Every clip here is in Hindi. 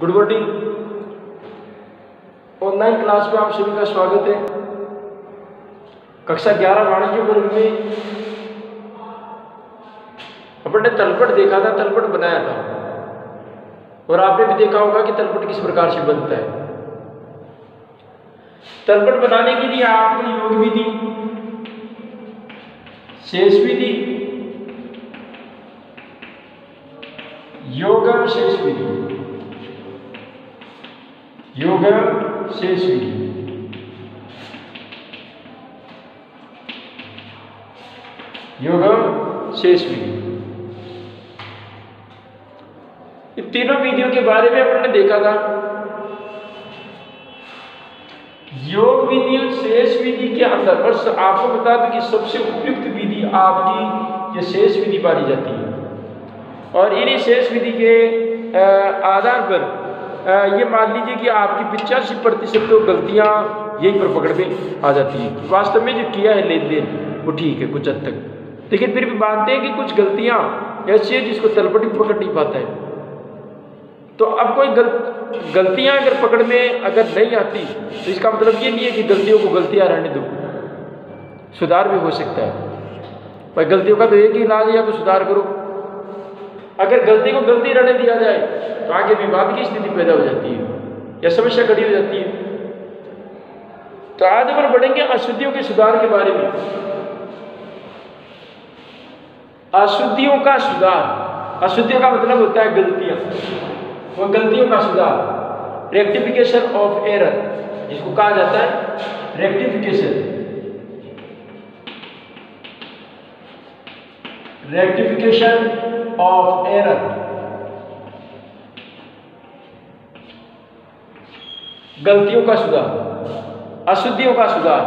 Good morning. ऑनलाइन क्लास में आप सभी का स्वागत है। कक्षा 11 वाणिज्य वर्ग में अपन ने तलपट देखा था, तलपट बनाया था, और आपने भी देखा होगा कि तलपट किस प्रकार से बनता है। तलपट बनाने के लिए आपको योग विधि, शेष विधि, योग शेष विधि, योग शेष विधि, योग शेष विधि, इन तीनों विधियों के बारे में अपन ने देखा था। योग विधि और शेष विधि के अंदर बस आपको बता दूं कि सबसे उपयुक्त विधि आपकी ये शेष विधि मानी जाती है, और इन्हीं शेष विधि के आधार पर ये मान लीजिए कि आपकी 85% तो गलतियां यही पर पकड़ में आ जाती है। वास्तव में जो किया है लेन देन वो ठीक है कुछ हद तक, लेकिन फिर भी मानते हैं कि कुछ गलतियां ऐसी है जिसको तलपट भी पकड़ नहीं पाता है। तो अब कोई गलतियां अगर पकड़ में अगर नहीं आती तो इसका मतलब ये नहीं है कि गलतियों को गलतियां रहने दो, सुधार भी हो सकता है। भाई गलतियों का तो एक ही इलाज है, या तो सुधार करो। अगर गलती को गलती रहने दिया जाए तो आगे विवाद की स्थिति पैदा हो जाती है या समस्या खड़ी हो जाती है। तो आज हम बढ़ेंगे अशुद्धियों के सुधार के बारे में। अशुद्धियों का सुधार, अशुद्धियों का मतलब होता है गलतियां, वो गलतियों का सुधार, रेक्टिफिकेशन ऑफ एरर जिसको कहा जाता है रेक्टिफिकेशन, रेक्टिफिकेशन ऑफ एरर। गलतियों का सुधार, अशुद्धियों का सुधार।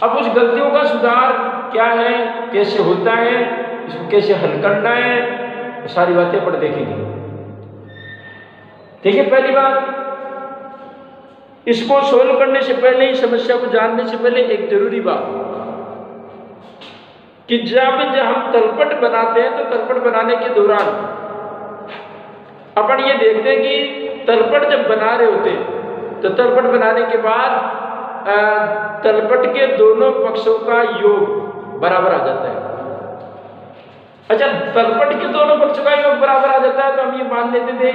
अब उस गलतियों का सुधार क्या है, कैसे होता है, इसको कैसे हल करना है, तो सारी बातें अपन देखेंगे। देखिए पहली बात, इसको सोल्व करने से पहले, इस समस्या को जानने से पहले एक जरूरी बात कि जब हम तलपट बनाते हैं तो तलपट बनाने के दौरान अपन ये देखते हैं कि तलपट जब बना रहे होते हैं तो तलपट बनाने के बाद तलपट के दोनों पक्षों का योग बराबर आ जाता है। अच्छा, तलपट के दोनों पक्षों का योग बराबर आ जाता है तो हम ये मान लेते थे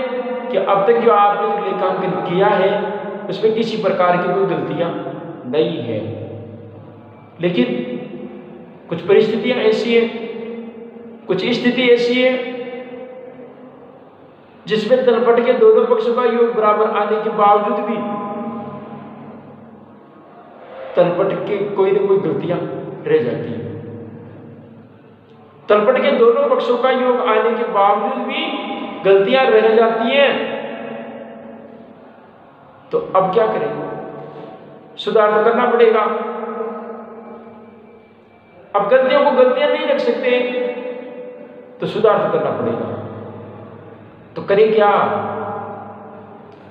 कि अब तक जो आपने लेखांकन किया है उसमें किसी प्रकार की कोई गलतियां नहीं है। लेकिन कुछ परिस्थितियां ऐसी है, कुछ स्थिति ऐसी है जिसमें तलपट के दोनों पक्षों का योग बराबर आने के बावजूद भी तलपट के कोई ना कोई गलतियां रह जाती है। तलपट के दोनों पक्षों का योग आने के बावजूद भी गलतियां रह जाती हैं, तो अब क्या करें? सुधार तो करना पड़ेगा। अब गलतियों को गलतियां नहीं रख सकते तो सुधार तो करना पड़ेगा। तो करें क्या?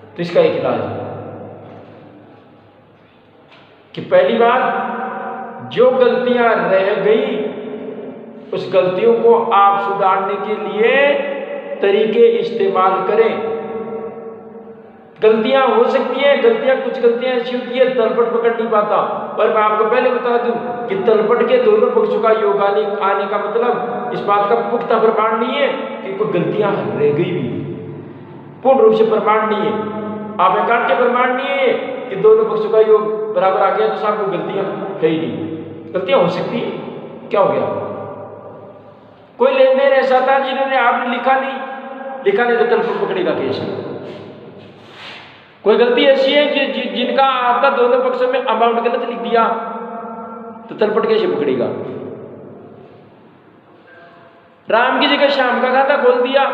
तो इसका एक इलाज है कि पहली बात, जो गलतियां रह गई उस गलतियों को आप सुधारने के लिए तरीके इस्तेमाल करें। गलतियां हो सकती हैं, कुछ गलतियां ऐसी होती है तलपट पकड़ नहीं पाता, पर मैं आपको पहले बता दूं कि तलपट के दोनों पक्षों का योग आने का मतलब इस बात का पुख्ता प्रमाण नहीं है कि कोई गलतियां रह गई भी, पूर्ण रूप से प्रमाण नहीं है। आप एकांत प्रमाण नहीं है कि दोनों पक्षों का योग बराबर आ गया तो साहब कोई गलतियां है ही नहीं। गलतियां हो सकती है, क्या हो गया? कोई लेन देन ऐसा था जिन्होंने आपने लिखा नहीं तो तलपट पकड़ेगा कैसे? कोई गलती ऐसी है जिनका आपका दोनों पक्षों में अमाउंट गलत लिख दिया तो तलपट कैसे पकड़ेगा? राम की जगह श्याम का खाता खोल दिया,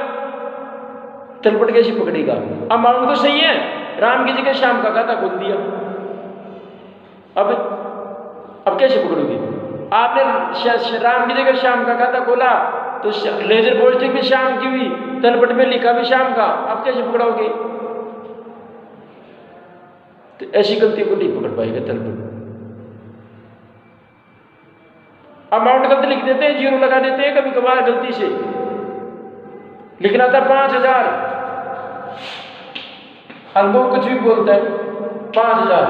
तलपट कैसे पकड़ेगा? अमाउंट तो सही है, राम की जगह श्याम का खाता खोल दिया, अब कैसे पकड़ोगे? आपने राम की जगह श्याम का खाता खोला तो लेजर पोस्टिंग में श्याम की हुई, तलपट में लिखा भी श्याम का, अब कैसे पकड़ोगे? तो ऐसी गलतियों को नहीं पकड़ पाएगा तलपट। अमाउंट गलत लिख देते हैं, जीरो लगा देते हैं, कभी कभार गलती से लिखना था 5000, फालतू कुछ भी बोलता है। 5,000,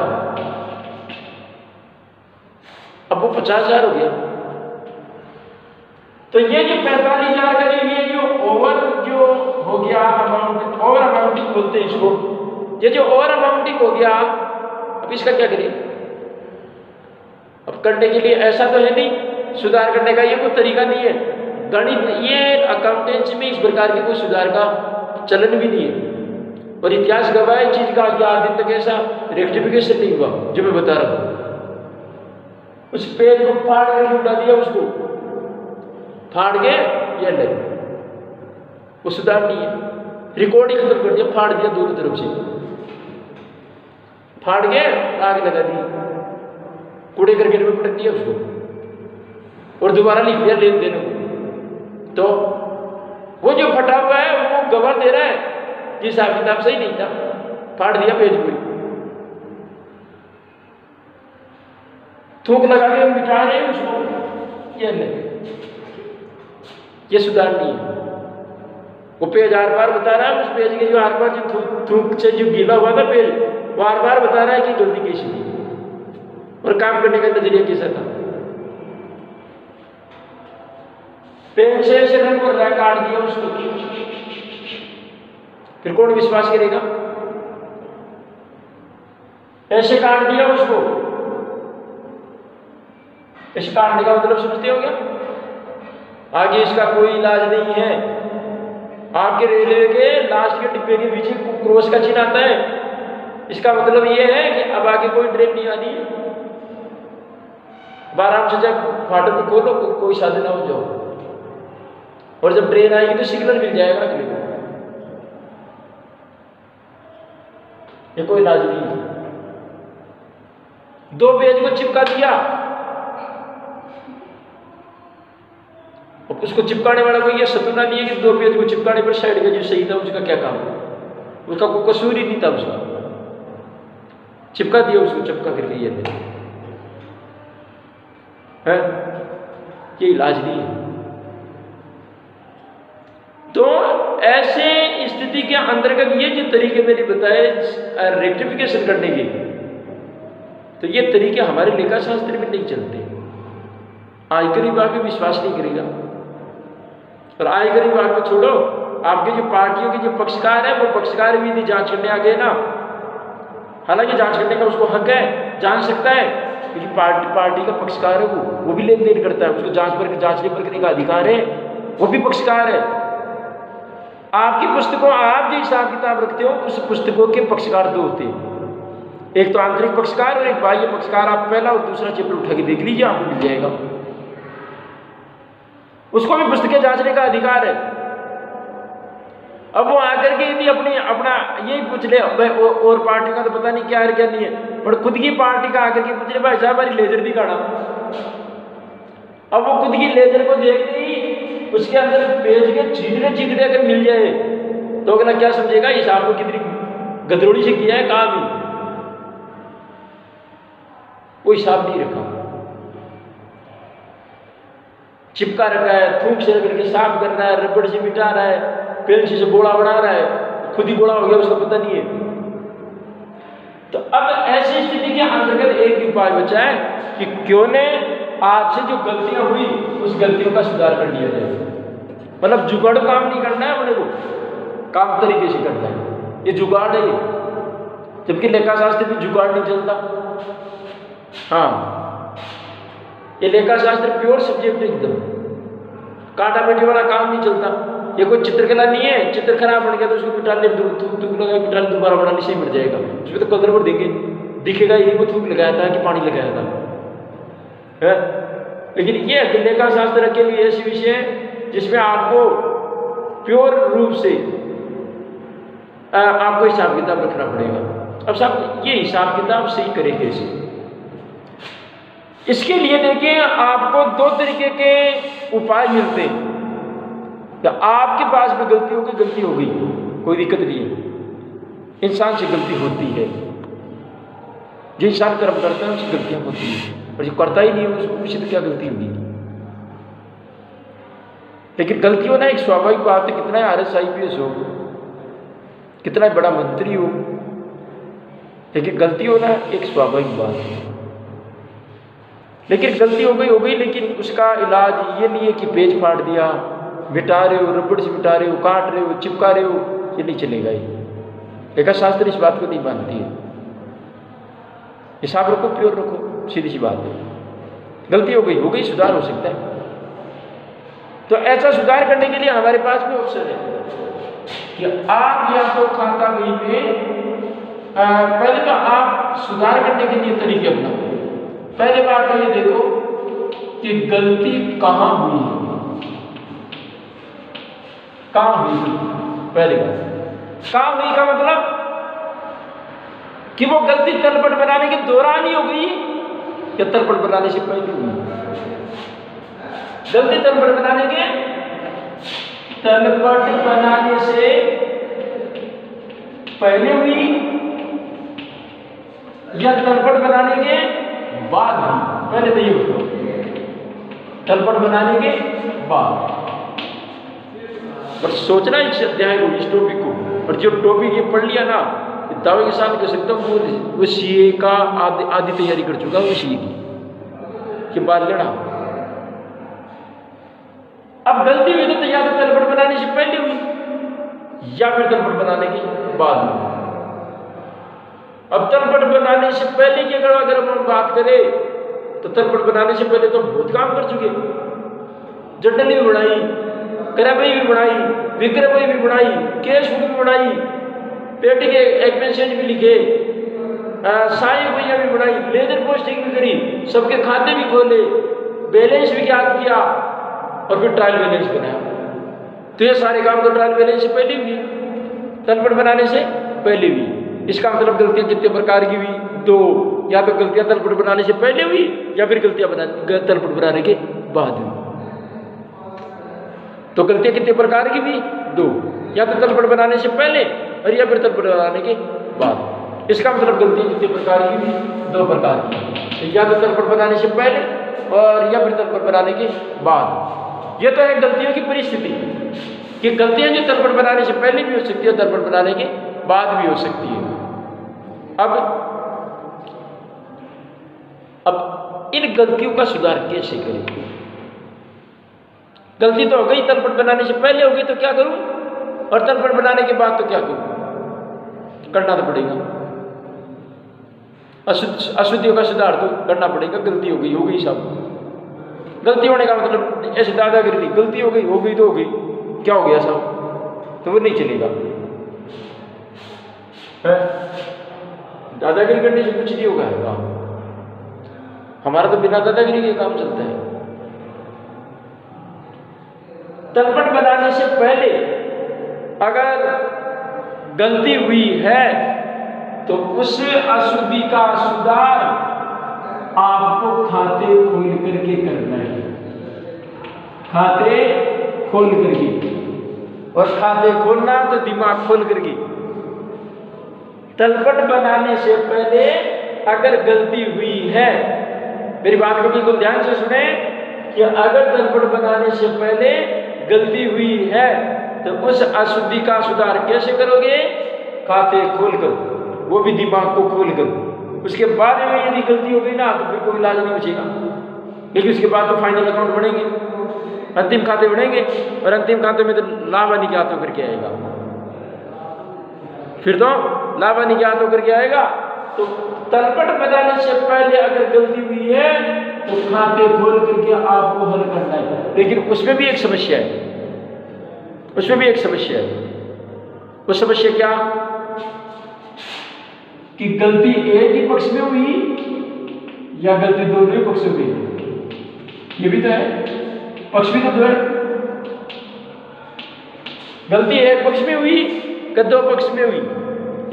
अब वो 50,000 हो गया। तो ये जो 45,000 का ये ओवर जो हो गया अमाउंट, ओवर अमाउंटिंग बोलते हैं इसको, ये जो ओवर अमाउंटिंग हो गया, अब इसका क्या करें? अब करने के लिए ऐसा तो है नहीं, सुधार करने का ये कोई तरीका नहीं है। गणित, ये अकाउंटेंसी में इस प्रकार के कोई सुधार का चलन भी नहीं है। और इतिहास गवाह इस चीज का कि आज दिन तक ऐसा रेक्टिफिकेशन नहीं हुआ जो मैं बता रहा हूं। उस पेज को फाड़ करके उठा दिया, उसको फाड़ के ये ले, वो सुधार नहीं है। रिकॉर्डिंग खत्म कर दिया, फाड़ दिया दोनों तरफ से, फाड़ के आग लगा दी, कूड़े करके में पटक दिया उसको, और दोबारा लिख दिया लेन देन को। तो वो जो फटा हुआ है वो गवाह दे रहा है कि हिसाब किताब सही नहीं था, फाड़ दिया पेज को, थूक लगा के मिटा रहे हैं उसको, ये नहीं, ये सुधार नहीं है। वो पेज आर बार बता रहा है, उस पेज के जो आर बार जो थूक से जो गीला हुआ था पेज, वो आर बार बता रहा है कि गलती कैसी थी और काम करने का नजरिया कैसा था। पेन से रंग कर रहा, काट दिया उसको, फिर कौन विश्वास करेगा? ऐसे काट दिया उसको, ऐसे काटने का मतलब समझते हो क्या? आगे इसका कोई इलाज नहीं है। आपके रेलवे के लास्ट के डिब्बे के पीछे क्रॉस का चिन्ह आता है, इसका मतलब ये है कि अब आगे कोई ट्रेन नहीं आनी है। आराम से जब फाटक को खोलो, कोई साधन ना हो जाओ, और जब ट्रेन आएगी तो सिग्नल मिल जाएगा अगले को। ये कोई इलाज नहीं है। 2 पेज को चिपका दिया, और उसको चिपकाने वाला कोई ये सतुना नहीं है कि 2 पेज को चिपकाने पर साइड का जो सही था उसका क्या काम है, उसका कोई कसूर ही नहीं था, उसका चिपका दिया उसको, चिपका करके ये है, ये इलाज नहीं है। तो ऐसे स्थिति के अंतर्गत ये जो तरीके मैंने बताए रेक्टिफिकेशन करने के, तो ये तरीके हमारे लेखा शास्त्र में नहीं चलते। आयकर विभाग भी विश्वास नहीं करेगा। और आयकर विभाग को छोड़ो, आपके जो पार्टियों के जो पक्षकार है, वो पक्षकार भी यदि जांच करने आ गए ना, हालांकि जांच करने का उसको हक है, जांच सकता है, क्योंकि पार्टी का पक्षकार है, वो भी लेन देन करता है, उसको जांचने परखने का अधिकार है, वो भी पक्षकार है। आपकी पुस्तकों, आप जो हिसाब किताब रखते हो, उस पुस्तकों के पक्षकार 2 होते हैं, एक तो आंतरिक पक्षकार और एक बाह्य पक्षकार। आप पहला और दूसरा चैप्टर उठा के देख लीजिए, आपको मिल जाएगा। उसको भी पुस्तकें जांचने का अधिकार है। अब वो आकर के यदि अपना यही पूछ ले, और पार्टी का तो पता नहीं क्या है क्या नहीं है, पर खुद की पार्टी का आकर के पूछ ले, भाई साहब हमारी लेजर दिखाना। अब वो खुद की लेजर को देखते ही उसके अंदर पेज के चीदड़े अगर मिल जाए तो अगला क्या समझेगा, हिसाब को कितनी गदरोड़ी से किया है काम ही, वो हिसाब नहीं रखा, चिपका रखा है, थूक से रगड़ के साफ कर रहा है, रबड़ से मिटा रहा है, पेंसिल से बोड़ा बना रहा है, खुद ही बोड़ा हो गया, उसको पता नहीं है। तो अब ऐसी स्थिति के अंतर्गत एक उपाय बचा है कि क्यों ने आपसे जो गलतियां हुई उस गलतियों का सुधार कर लिया जाए। मतलब जुगाड़ काम नहीं करना है अपने को, काम तरीके से करना है, ये जुगाड़ है। जबकि लेखा शास्त्र में जुगाड़ नहीं चलता। हाँ, ये लेखा शास्त्र प्योर सब्जेक्ट एकदम, काटा पेटी वाला काम नहीं चलता। ये कोई चित्रकला नहीं है, चित्र खराब बन गया तो उसको मिटा ले, थूक लगा मिटा ले, दोबारा बनाने से ही मर जाएगा। उसमें तो कलर पर देंगे, दिखेगा यही वो थूक लगाया था कि पानी लगाया था है? लेकिन ये लेखा शास्त्र के लिए ऐसी विषय है जिसमें आपको प्योर रूप से आपको हिसाब किताब रखना पड़ेगा। अब साहब ये हिसाब किताब सही करें कैसे? इसके लिए देखिए, आपको 2 तरीके के उपाय मिलते हैं। या आपके पास भी गलती हो गई, कोई दिक्कत नहीं है, इंसान से गलती होती है। जो इंसान कर्म करता है उसकी गलतियां होती है, और जो करता ही नहीं है उसको पूछे तो क्या गलती होगी। लेकिन गलती होना एक स्वाभाविक बात है। कितना RS IPS हो, कितना बड़ा मंत्री हो, लेकिन गलती होना एक स्वाभाविक बात है। लेकिन गलती हो गई, लेकिन उसका इलाज ये नहीं है कि पेज फाड़ दिया, मिटा रहे हो, रबड़ से मिटा रहे हो, काट रहे हो, चिपका रहे हो, ये नहीं चलेगा। ये शास्त्र इस बात को नहीं मानती है। हिसाब रखो, प्योर रखो, सीधी सी बात है। गलती हो गई, सुधार हो सकता है। तो ऐसा सुधार करने के लिए हमारे पास भी ऑप्शन है कि आप या तो खाता बही में पहले तो आप सुधार करने के लिए तरीके अपनाओ। पहले बात तो ये देखो कि गलती कहां हुई है, कहां हुई। पहली बात कहां हुई का मतलब कि वो गलती तलपट बनाने के दौरान ही हो गई या तलपट बनाने से पहले हुई। गलती तलपट बनाने से पहले हुई या तलपट बनाने के बाद हुई। पहले तो ये बताओ, तलपट बनाने के बाद। पर सोचना इस अध्याय को, इस टॉपिक को, और जो टॉपिक ये पढ़ लिया ना, दावे के साथ कह सकता हूँ वो सीए का आधी तैयारी कर चुका है, वो सीए की बात लेना। अब गलती हुई तो या तो तलपट बनाने से पहले हुई या फिर तलपट बनाने के बाद हुई। अब तलपट बनाने से पहले की अगर हम बात करें तो तलपट बनाने से पहले तो बहुत काम कर चुके। जर्नल भी बनाई, करबई भी बनाई, विक्रमई भी बनाई, केस बुक भी बनाई, पेटी के एक्सपेंशन भी लिखे, सहायक भैया भी बनाई, लेजर पोस्टिंग भी करी, सबके खाते भी खोले, बैलेंस भी याद किया और फिर ट्रायल बैलेंस बनाया। तो ये सारे काम तो ट्रायल बैलेंस से पहले हुई, तलपट बनाने से पहले हुई। इसका मतलब गलतियां कितने प्रकार की हुई? दो। या तो गलतियां तलपट बनाने से पहले हुई या फिर गलतियां तलपट बनाने के बाद हुई। तो गलतियां कितने प्रकार की हुई? दो। या तो तलपट बनाने से पहले और या फिर तलपट बनाने के बाद। इसका मतलब गलतियां कितने प्रकार की हुई? दो प्रकार की। या तो तलपट बनाने से पहले और या फिर तलपट बनाने के बाद। यह तो है गलतियों की परिस्थिति कि गलतियां जो तलपट बनाने से पहले भी हो सकती है, तलपट बनाने के बाद भी हो सकती है। अब इन गलतियों का सुधार कैसे करें? गलती तो हो गई, तलपट बनाने से पहले हो गई तो क्या करूं, और तलपट बनाने के बाद तो क्या करूं? करना तो पड़ेगा। अशुद्धियों का सुधार तो करना पड़ेगा। गलती हो गई सब। गलती होने का मतलब ऐसे दादागिरी नहीं, गलती हो गई तो हो गई, क्या हो गया सब, तो वो नहीं चलेगा। दादागिरी करने से कुछ नहीं होगा। हमारा तो बिना दादागिरी के काम चलता है। तलपट बनाने से पहले अगर गलती हुई है तो उस अशुद्धि का सुधार आपको खाते खोल करके करना है। खाते खोल करके, और खाते खोलना तो दिमाग खोल करके। तलपट बनाने से पहले अगर गलती हुई है, मेरी बात को बिल्कुल ध्यान से सुने, कि अगर तलपट बनाने से पहले गलती हुई है तो उस अशुद्धि का सुधार कैसे करोगे? खाते खोलकर, वो भी दिमाग को खोलकर। उसके बाद में यदि गलती हो गई ना तो फिर कोई इलाज नहीं बचेगा, क्योंकि उसके बाद तो फाइनल अकाउंट बनेंगे, अंतिम खाते बनेंगे, और अंतिम खाते में तो लाभ हानि के हाथों करके आएगा। फिर तो लाभ हानि के हाथों करके आएगा। तो तलपट बनाने से पहले अगर गलती हुई है तो खाते खोल करके आपको हल करना है। लेकिन उसमें भी एक समस्या है, उसमें भी एक समस्या है। वो समस्या क्या? कि गलती एक ही पक्ष में हुई या गलती दोनों ही पक्ष में हुई। ये भी तो है, पक्ष भी तो दो है। गलती एक पक्ष में हुई कि दो पक्ष में हुई।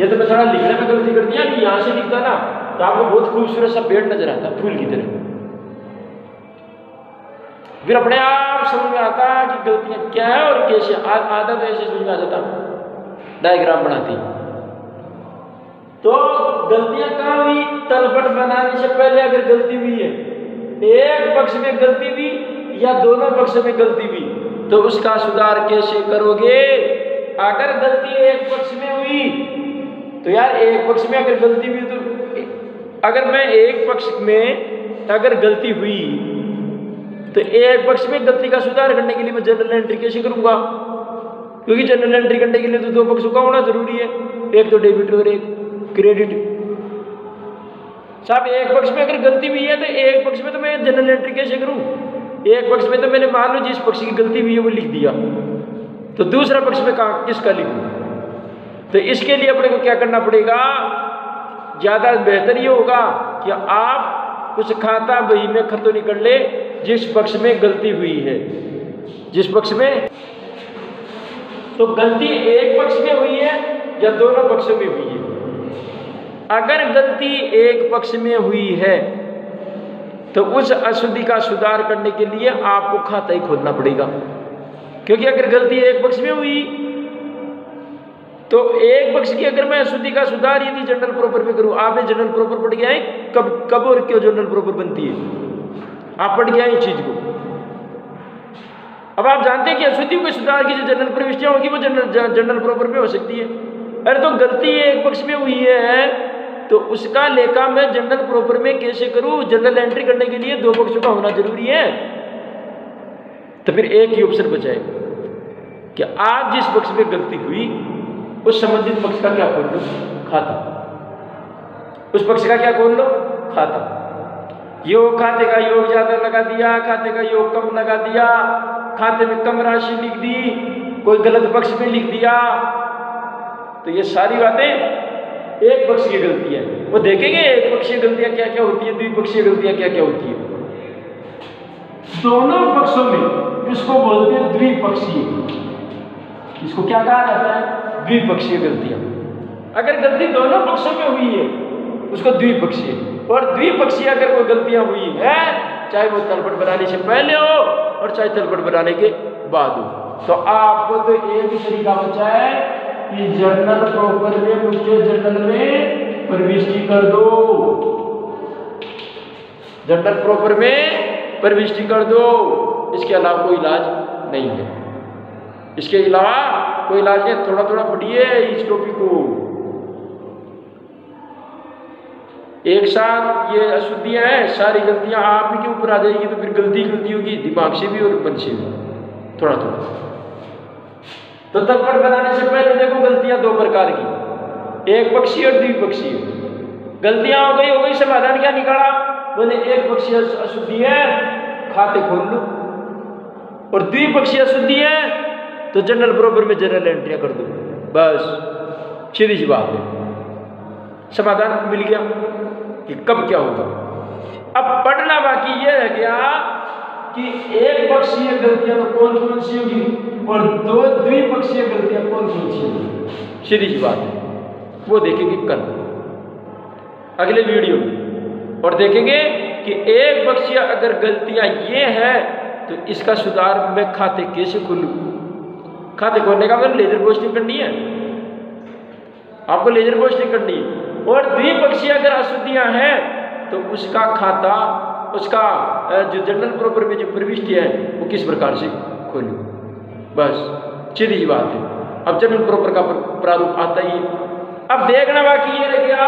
ये तो मैं थोड़ा लिखने में गलती कर दिया, नहीं यहां से लिखता ना तो आपको बहुत खूबसूरत सा पेड़ नजर आता, फूल की तरह। फिर अपने आप समझ में आता कि गलतियां क्या है और कैसे। आधा तो ऐसे समझ में आ जाता, डायग्राम बनाती। तो गलतियां कहां हुई? तलपट बनाने से पहले अगर गलती हुई है, एक पक्ष में गलती हुई या दोनों पक्ष में गलती हुई, तो उसका सुधार कैसे करोगे? अगर गलती एक पक्ष में हुई तो यार एक पक्ष में अगर गलती हुई तो अगर मैं एक पक्ष में अगर गलती हुई तो एक पक्ष में गलती का सुधार करने के लिए मैं जनरल एंट्री कैसे करूंगा? क्योंकि जनरल एंट्री करने के लिए तो दो पक्षों का होना जरूरी है, एक तो डेबिट और एक क्रेडिट। साहब एक पक्ष में अगर गलती हुई है तो एक पक्ष में तो मैं जनरल एंट्री कैसे करूं? एक पक्ष में तो मैंने मान लो जिस पक्ष की गलती हुई है वो लिख दिया, तो दूसरा पक्ष में कहाँ किसका लिखूं? तो इसके लिए अपने को क्या करना पड़ेगा? ज्यादा बेहतर ये होगा कि आप उस खाता बही में खतो निकल ले जिस पक्ष में गलती हुई है, जिस पक्ष में। तो गलती एक पक्ष में हुई है या दोनों पक्षों में हुई है? अगर गलती एक पक्ष में हुई है तो उस अशुद्धि का सुधार करने के लिए आपको खाता ही खोलना पड़ेगा। क्योंकि अगर गलती एक पक्ष में हुई तो एक पक्ष की अगर मैं अशुद्धि का सुधार यदि जनरल प्रॉपर में करूं, आपने जनरल प्रॉपर पढ़ गया है कब और क्यों जनरल प्रॉपर बनती है? आप पढ़ गया इस चीज को। अब आप जानते हैं कि अशुद्धि के सुधार की जो जनरल प्रविष्टियां होगी वो जनरल प्रॉपर में हो सकती है। अरे तो गलती एक पक्ष में हुई है तो उसका लेखा मैं जनरल प्रॉपर में कैसे करूं? जनरल एंट्री करने के लिए दो पक्षों का होना जरूरी है। तो फिर एक ही ऑप्शन बचा है कि आज जिस पक्ष में गलती हुई उस संबंधित पक्ष का क्या खोल लो? खाता। उस पक्ष का क्या खोल लो? खाता। योग खाते का योग ज्यादा लगा दिया, खाते का योग कम लगा दिया, खाते में कम राशि लिख दी, कोई गलत पक्ष में लिख दिया, तो ये सारी बातें एक पक्ष की गलती है। वो देखेंगे एक पक्षीय गलतियां क्या क्या होती है, द्विपक्षीय गलतियां क्या क्या होती है। दोनों पक्षों में इसको बोलते हैं द्विपक्षीय। इसको क्या कहा जाता है? द्विपक्षीय गलतियां। अगर गलती दोनों पक्षों में हुई है उसको द्विपक्षीय, और द्विपक्षीय अगर कोई गलतियां हुई है चाहे वो तलपट बनाने से पहले हो और चाहे तलपट बनाने के बाद हो, तो आपको तो एक ही तरीका बचा है कि जनरल प्रॉपर में मुख्य जनरल में प्रविष्टि कर दो। जनरल प्रॉपर में प्रविष्टि कर दो, इसके अलावा कोई इलाज नहीं है। इसके अलावा कोई इलाज नहीं। थोड़ा थोड़ा पढ़िए इस टॉपिक को। एक साथ ये अशुद्धियां हैं, सारी गलतियां आप ही के ऊपर आ जाएगी तो फिर गलती होगी दिमाग से भी और मन से भी, थोड़ा थोड़ा। तो तलपट बनाने से पहले देखो गलतियां दो प्रकार की, एक पक्षीय और द्विपक्षीय। गलतियां हो गई, समाधान क्या निकाला? बोले एक पक्षीय अशुद्धि है, खाते खोल लो, और द्विपक्षीय अशुद्धि है तो जनरल प्रॉपर में जनरल एंट्रियां कर दो। बस सीधी सी बात है, समाधान मिल गया कि कब क्या होगा। अब पढ़ना बाकी ये रह गया कि एक पक्षीय गलतियां तो कौन कौन सी होगी और दो द्विपक्षीय गलतियां कौन कौन सी होगी। सीधी सी बात है, वो देखेंगे कल अगले वीडियो में, और देखेंगे कि एक पक्षीय अगर गलतियां ये है तो इसका सुधार मैं खाते कैसे खोलूं। खाते खोलने का मतलब लेजर पोस्टिंग करनी है, आपको लेजर पोस्टिंग करनी है। और द्विपक्षीय अगर अशुद्धियां हैं तो उसका खाता, उसका जो जनरल प्रॉपर में जो प्रविष्टि है वो किस प्रकार से खोलूं। बस सीधी सी बात है। अब जनरल प्रॉपर का प्रारूप आता ही है। अब देखना बाकी ये रह गया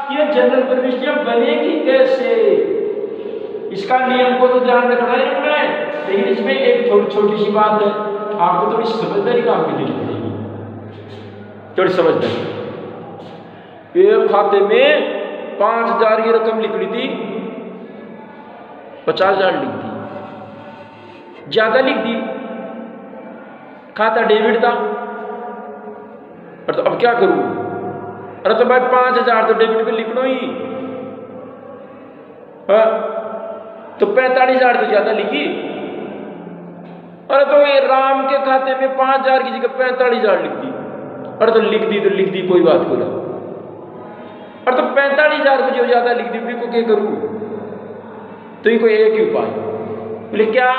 कि ये जनरल प्रविष्टियां बनेगी कैसे। इसका नियम को तो ध्यान रखना ही रखना है, लेकिन इसमें एक छोटी सी बात है, आपको थोड़ी समझदारी काम मिलनी पड़ेगी, थोड़ी समझदारी। एक खाते में 5000 की रकम लिख ली थी, 50,000 लिख दी, ज्यादा लिख दी, खाता डेबिट था। और तो अब क्या करूं? अरे तो भाई 5000 तो डेबिट में लिख लो ही, तो 45,000 तो ज्यादा लिखी। अरे तो ये राम के खाते में 5000 की जगह 45,000 लिख दी। अरे तो लिख दी कोई बात को ना। और तो 45,000 को जो ज्यादा लिख दी को क्या करूं? तो ये कोई एक ही उपाय। बोले क्या?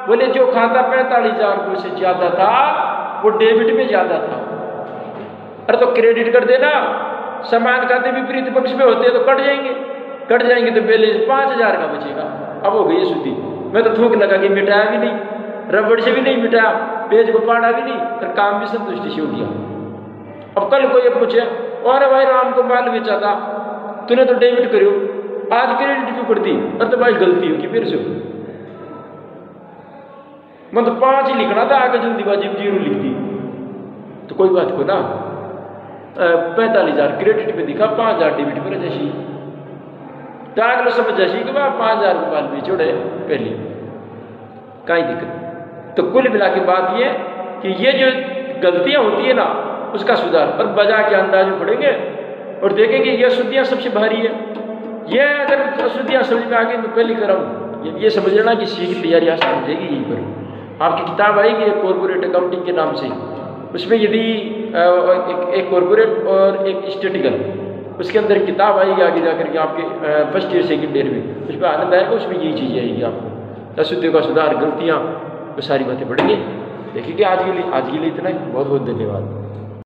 बोले जो खाता 45,000 को से ज्यादा था वो डेबिट में ज्यादा था। अरे तो क्रेडिट कर देना, समान खाते विपरीत पक्ष में होते हैं तो कट जाएंगे तो बैलेंस 5,000 का बचेगा। अब हो गई शुद्धि। मैं तो थूक लगा के मिटाया भी नहीं, रबड़ से भी नहीं मिटाया, पेज को पाड़ा भी नहीं, और काम भी संतुष्टि से हो गया। अब कल कोई पूछे और भाई राम को माल बेचा था, तूने तो डेबिट करो, आज क्रेडिट क्यों कर दी? अरे तो भाई गलती होगी फिर से, मतलब 5 ही लिखना था, आगे जल्दीबाजी में 0 लिख दी, तो कोई बात को ना 45,000 क्रेडिट पे दिखा, 5,000 डेबिट पर जैसी, तो अगले समझ जैसी कि वह 5,000 को माल बेचोड़े पहले, कहीं दिक्कत। तो कुल मिला के बात ये कि ये जो गलतियां होती है ना उसका सुधार, और बजा के अंदाज में पड़ेंगे और देखेंगे ये अशुद्धियां सबसे भारी है। ये अगर अशुद्धियां समझ में आ गई तो पहली क्रम ये समझ लेना कि सी की तैयारी आसान हो जाएगी। यहीं पर आपकी किताब आएगी कॉर्पोरेट अकाउंटिंग के नाम से, उसमें यदि एक कॉर्पोरेट और एक स्टेटिकल, उसके अंदर किताब आएगी आगे जाकर के आपके फर्स्ट ईयर सेकेंड ईयर में, उसमें आनंद आएगा, उसमें यही चीज़ें आएगी आपको, अशुद्धियों का सुधार, गलतियाँ, वो सारी बातें पढ़ेंगे। देखिए आज के लिए इतना ही, बहुत बहुत धन्यवाद।